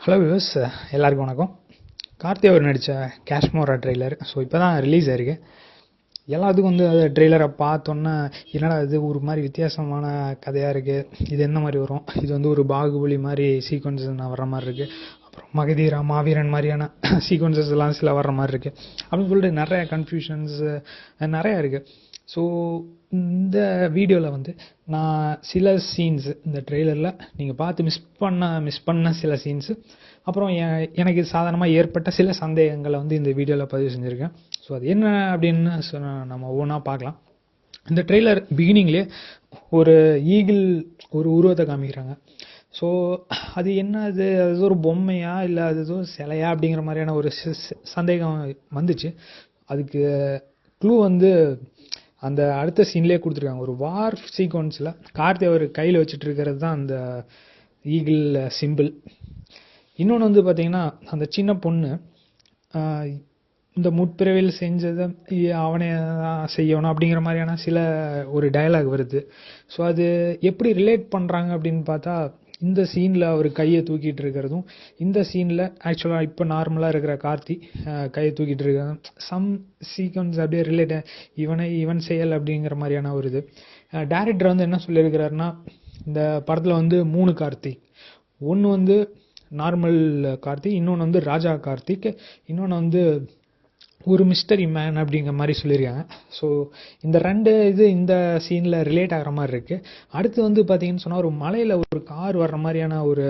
Hello views, எல்லாருக்கும் வணக்கம். கார்த்தி அவர் நடித்த காஷ்மோரா ட்ரெய்லர் இப்போ தான் ரிலீஸ் ஆயிருக்கு. எல்லாத்துக்கும் அந்த ட்ரெய்லரை பார்த்தோன்னா என்னடா இது ஒரு மாதிரி வித்தியாசமான கதையாக இருக்குது, இது எந்த மாதிரி வரும், இது ஒரு பாகுபலி மாதிரி சீக்வன்சஸ் வர்ற மாதிரி இருக்குது, அப்புறம் மகதீரா மாவீரன் மாதிரியான சீக்வன்சஸ் எல்லாம் சில வர்ற மாதிரி இருக்குது அப்படின்னு சொல்லிட்டு நிறைய கன்ஃபியூஷன்ஸ் நிறையா இருக்குது. ஸோ இந்த வீடியோவில் நான் சில சீன்ஸ் இந்த ட்ரெய்லரில் நீங்கள் பார்த்து மிஸ் பண்ண சில சீன்ஸு, அப்புறம் எனக்கு சாதாரணமாக ஏற்பட்ட சில சந்தேகங்களை இந்த வீடியோவில் பதிவு செஞ்சுருக்கேன். ஸோ அது என்ன அப்படின்னு நம்ம ஒவ்வொன்றா பார்க்கலாம். இந்த ட்ரெய்லர் பிகினிங்லேயே ஒரு ஈகிள் ஒரு உருவத்தை காமிக்கிறாங்க. ஸோ அது என்ன, அது ஒரு பொம்மையா இல்லை அது எதுவும் சிலையா அப்படிங்கிற மாதிரியான ஒரு சந்தேகம் வந்துச்சு. அதுக்கு க்ளூ அந்த அடுத்த சீன்லேயே கொடுத்துருக்காங்க. ஒரு வார் சீக்வன்ஸில் கார்த்தி அவர் கையில் வச்சுட்டு இருக்கிறது தான் அந்த ஈகிள் சிம்பிள். இன்னொன்று பார்த்தீங்கன்னா, அந்த சின்ன பொண்ணு இந்த முற்பிறவியில் செஞ்சதை அவனே செய்யணும் அப்படிங்கிற மாதிரியான சில ஒரு டயலாக் வருது. ஸோ அது எப்படி ரிலேட் பண்ணுறாங்க அப்படின்னு பார்த்தா, இந்த சீனில் அவர் கையை தூக்கிட்டு இருக்கிறதும் இந்த சீனில் ஆக்சுவலாக இப்போ நார்மலாக இருக்கிற கார்த்தி கையை தூக்கிட்டு இருக்கிறதும் சம் சீக்வன்ஸ் அப்படியே ரிலேட், இவன் செயல் அப்படிங்கிற மாதிரியான ஒரு இது. டைரக்டர் என்ன சொல்லியிருக்கிறாருன்னா, இந்த படத்தில் 3 கார்த்திக், ஒன்று நார்மல் கார்த்திக், இன்னொன்று ராஜா கார்த்திக், இன்னொன்று ஒரு மிஸ்டரி மேன் அப்படிங்கிற மாதிரி சொல்லியிருக்காங்க. ஸோ இந்த ரெண்டு இந்த சீனில் ரிலேட் ஆகிற மாதிரி இருக்குது. அடுத்து பார்த்தீங்கன்னு சொன்னால், ஒரு மலையில் ஒரு கார் வர்ற மாதிரியான ஒரு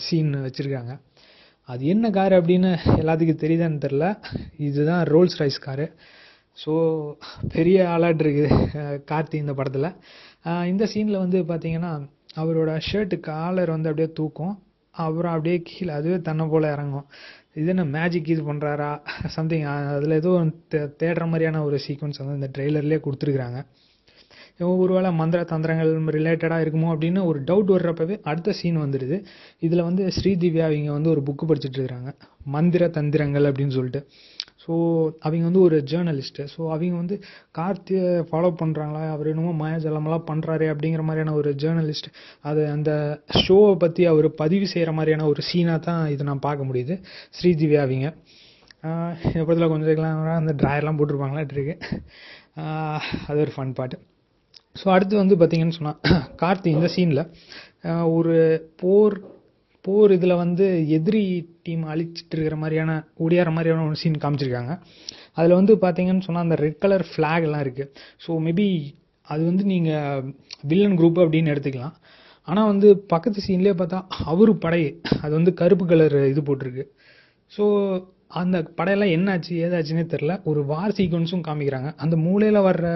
சீன் வச்சுருக்காங்க. அது என்ன கார் அப்படின்னு எல்லாத்துக்கும் தெரியுதான்னு தெரில. இதுதான் ரோல்ஸ் ராய்ஸ் காரு. ஸோ பெரிய ஆளாட் இருக்குது கார்த்தி இந்த படத்தில். இந்த சீனில் பார்த்தீங்கன்னா, அவரோட ஷர்ட்டு காலர் அப்படியே தூக்கும், அப்புறம் அப்படியே கீழே அதுவே தன்னை போல் இறங்கும். இது என்ன மேஜிக் இது பண்ணுறாரா சம்திங், அதில் ஏதோ தேடுற மாதிரியான ஒரு சீக்வன்ஸ் இந்த ட்ரெய்லர்லேயே கொடுத்துருக்குறாங்க. ஒருவேளை மந்திர தந்திரங்கள் ரிலேட்டடாக இருக்குமோ அப்படின்னு ஒரு டவுட் வர்றப்பவே அடுத்த சீன் வந்துடுது. இதில் ஸ்ரீதிவ்யா அவங்க ஒரு புக்கு படிச்சுட்டு இருக்கிறாங்க, மந்திர தந்திரங்கள் அப்படின்னு சொல்லிட்டு. ஸோ அவங்க ஒரு ஜேர்னலிஸ்ட்டு. ஸோ அவங்க கார்த்தியை ஃபாலோ பண்ணுறாங்களா, அவர் என்னமோ மாயாஜலமெல்லாம் பண்ணுறாரு அப்படிங்கிற மாதிரியான ஒரு ஜேர்னலிஸ்ட். அது அந்த ஷோவை பற்றி அவர் பதிவு செய்கிற மாதிரியான ஒரு சீனாக தான் இதை நான் பார்க்க முடியுது. ஸ்ரீதிவ்யா அவங்க இந்த படத்தில் கொஞ்சம் அந்த ட்ராயர்லாம் போட்டிருப்பாங்களா இருக்கு, அது ஒரு ஃபன் பார்ட்டு. ஸோ அடுத்து பார்த்தீங்கன்னு சொன்னால், கார்த்தி இந்த சீனில் ஒரு போர் இதில் எதிரி டீம் அழிச்சிட்டு இருக்கிற மாதிரியான ஓடியார மாதிரியான ஒரு சீன் காமிச்சிருக்காங்க. அதில் பார்த்தீங்கன்னு சொன்னால், அந்த ரெட் கலர் ஃப்ளாக் எல்லாம் இருக்குது. ஸோ மேபி அது நீங்கள் வில்லன் குரூப் அப்படின்னு எடுத்துக்கலாம். ஆனால் பக்கத்து சீன்லேயே பார்த்தா அவரு படை அது கருப்பு கலர் இது போட்டிருக்கு. ஸோ அந்த படையெல்லாம் என்னாச்சு ஏதாச்சுன்னே தெரில. ஒரு வார் சீக்வன்ஸும் காமிக்கிறாங்க. அந்த மூலையில் வர்ற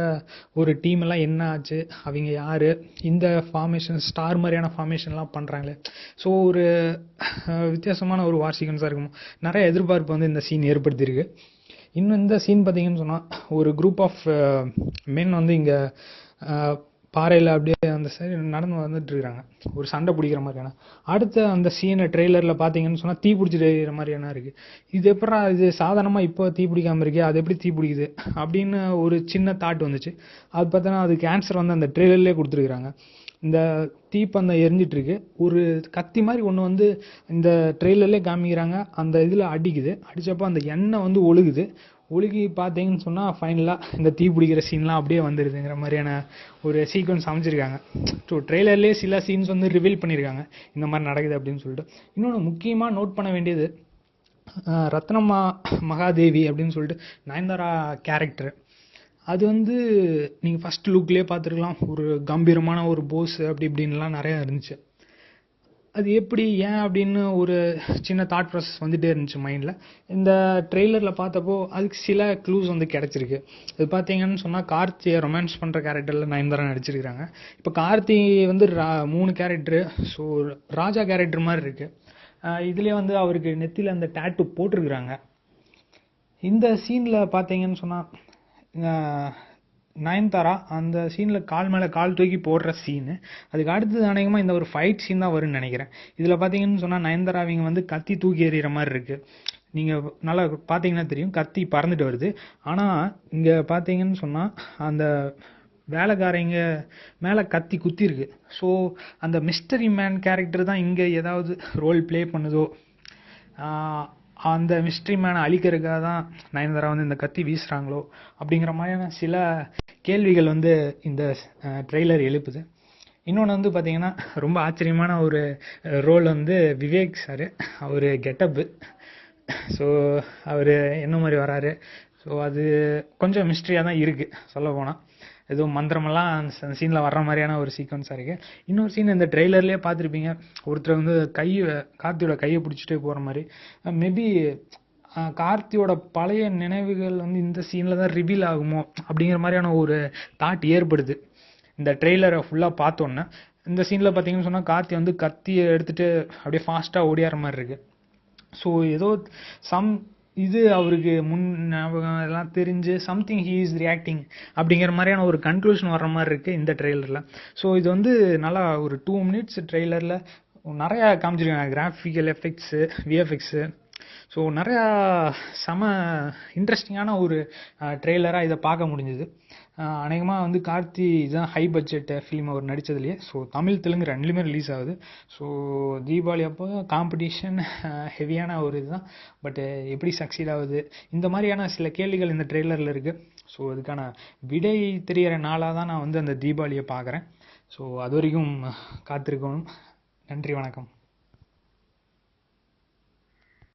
ஒரு டீம் எல்லாம் என்ன ஆச்சு, அவங்க யார், இந்த ஃபார்மேஷன் ஸ்டார் மாதிரியான ஃபார்மேஷன்லாம் பண்ணுறாங்களே. ஸோ ஒரு வித்தியாசமான ஒரு வார் சீக்வன்ஸாக இருக்கும். நிறைய எதிர்பார்ப்பு இந்த சீன் ஏற்படுத்தியிருக்கு. இன்னும் இந்த சீன் பார்த்தீங்கன்னு சொன்னால், ஒரு குரூப் ஆஃப் மென் இங்கே பாறையில் அப்படியே அந்த சைடு நடந்து வந்துட்டுருக்காங்க, ஒரு சண்டை பிடிக்கிற மாதிரியான. அடுத்த அந்த சீனை ட்ரெய்லரில் பார்த்தீங்கன்னு சொன்னால், தீ பிடிச்சிட்டு இருக்கிற மாதிரியான இருக்குது. இது எப்படா இது சாதாரணமாக இப்போ தீ பிடிக்காமல் இருக்கே, அது எப்படி தீ பிடிக்குது அப்படின்னு ஒரு சின்ன தாட் வந்துச்சு. அது பார்த்தோன்னா அதுக்கு ஆன்சர் அந்த ட்ரெய்லர்லேயே கொடுத்துருக்குறாங்க. இந்த தீப்பந்தம் எரிஞ்சிட்ருக்கு, ஒரு கத்தி மாதிரி ஒன்று இந்த ட்ரெய்லர்லேயே காமிக்கிறாங்க. அந்த இதில் அடித்தப்போ அந்த எண்ணெய் ஒழுகி பார்த்தீங்கன்னு சொன்னால் ஃபைனலாக இந்த தீ பிடிக்கிற சீன்லாம் அப்படியே வந்துடுதுங்கிற மாதிரியான ஒரு சீக்வன்ஸ் அமைச்சிருக்காங்க. ஸோ ட்ரெய்லர்லேயே சில சீன்ஸ் ரிவீல் பண்ணியிருக்காங்க இந்த மாதிரி நடக்குது அப்படின்னு சொல்லிட்டு. இன்னொன்று முக்கியமாக நோட் பண்ண வேண்டியது, ரத்னம்மா மகாதேவி அப்படின்னு சொல்லிட்டு நயன்தாரா கேரக்டர். அது நீங்கள் ஃபஸ்ட் லுக்லேயே பார்த்துருக்கலாம், ஒரு கம்பீரமான ஒரு போஸ் அப்படி இப்படின்லாம் நிறையா இருந்துச்சு. அது எப்படி ஏன் அப்படின்னு ஒரு சின்ன தாட் ப்ராசஸ் வந்துகிட்டே இருந்துச்சு மைண்டில். இந்த ட்ரெய்லரில் பார்த்தப்போ அதுக்கு சில க்ளூஸ் கிடச்சிருக்கு. இது பார்த்தீங்கன்னு சொன்னால், கார்த்தியை ரொமான்ஸ் பண்ணுற கேரக்டரில் நயன்தாரா நடிச்சிருக்கிறாங்க. இப்போ கார்த்தி 3 கேரக்டரு. ஸோ ராஜா கேரக்டர் மாதிரி இருக்குது. இதுலேயே அவருக்கு நெத்தியில் அந்த டேட்டு போட்டிருக்கிறாங்க. இந்த சீனில் பார்த்தீங்கன்னு சொன்னால், நயன்தாரா அந்த சீனில் கால் மேலே கால் தூக்கி போடுற சீனு, அதுக்கு அடுத்தது அநேகமாக இந்த ஒரு ஃபைட் சீன் தான் வரும்னு நினைக்கிறேன். இதில் பார்த்தீங்கன்னு சொன்னால், நயன்தாரா அவங்க கத்தி தூக்கி எறிகிற மாதிரி இருக்குது. நீங்கள் நல்லா பார்த்தீங்கன்னா தெரியும், கத்தி பறந்துட்டு வருது. ஆனால் இங்கே பார்த்தீங்கன்னு சொன்னால், அந்த வேலைக்காரங்க மேலே கத்தி குத்திருக்கு. ஸோ அந்த மிஸ்டரி மேன் கேரக்டர் தான் இங்கே ஏதாவது ரோல் ப்ளே பண்ணுதோ, அந்த மிஸ்ட்ரி மேனை அழிக்கிறதுக்காக தான் நயன்தாரா வந்து இந்த கத்தி வீசுகிறாங்களோ அப்படிங்கிற மாதிரியான சில கேள்விகள் வந்து இந்த ட்ரெய்லர் எழுப்புது. இன்னொன்று வந்து பார்த்தீங்கன்னா, ரொம்ப ஆச்சரியமான ஒரு ரோல் வந்து விவேக் சார். அவர் கெட்டப்பு. ஸோ அவர் என்ன மாதிரி வராரு, ஸோ அது கொஞ்சம் மிஸ்ட்ரியாக தான் இருக்குது சொல்ல போனால். எதுவும் மந்திரமெல்லாம் அந்த சீனில் வர்ற மாதிரியான ஒரு சீக்வன்ஸாக இருக்குது. இன்னொரு சீன் இந்த ட்ரெய்லர்லேயே பார்த்துருப்பீங்க, ஒருத்தர் வந்து கார்த்தியோட கையை பிடிச்சிட்டே போகிற மாதிரி. மேபி கார்த்தியோட பழைய நினைவுகள் வந்து இந்த சீனில் தான் ரிவீல் ஆகுமோ அப்படிங்கிற மாதிரியான ஒரு தாட் ஏற்படுது இந்த ட்ரெய்லரை ஃபுல்லாக பார்த்தோன்னே. இந்த சீனில் பார்த்தீங்கன்னு சொன்னால் கார்த்தி வந்து கத்தியை எடுத்துகிட்டு அப்படியே ஃபாஸ்ட்டாக ஓடியார மாதிரி இருக்குது. ஸோ ஏதோ இது அவருக்கு முன் ஞாபகம் எல்லாம் தெரிஞ்சு சம்திங் ஹீ இஸ் ரியாக்டிங் அப்படிங்கிற மாதிரியான ஒரு கன்க்ளூஷன் வர்ற மாதிரி இருக்குது இந்த ட்ரெய்லரில். ஸோ இது வந்து நல்லா ஒரு 2 minutes ட்ரெய்லரில் நிறையா காமிச்சிருக்காங்க. கிராஃபிக்கல் எஃபெக்ட்ஸு, விஎஃப்எக்ஸு, ஸோ நிறையா செம இன்ட்ரெஸ்டிங்கான ஒரு ட்ரெய்லராக இதை பார்க்க முடிஞ்சுது. அநேகமாக வந்து கார்த்தி இதுதான் ஹை பட்ஜெட் ஃபிலிம் அவர் நடித்ததுலேயே. ஸோ தமிழ் தெலுங்கு ரெண்டுலேயுமே ரிலீஸ் ஆகுது. ஸோ தீபாவளி அப்போ காம்படிஷன் ஹெவியான ஒரு இதுதான். பட்டு எப்படி சக்சீட் ஆகுது, இந்த மாதிரியான சில கேள்விகள் இந்த ட்ரெய்லரில் இருக்குது. ஸோ அதுக்கான விடை தெரிகிற நாளாக தான் நான் வந்து அந்த தீபாவளியை பார்க்குறேன். ஸோ அது வரைக்கும் காத்திருக்கணும். நன்றி, வணக்கம்.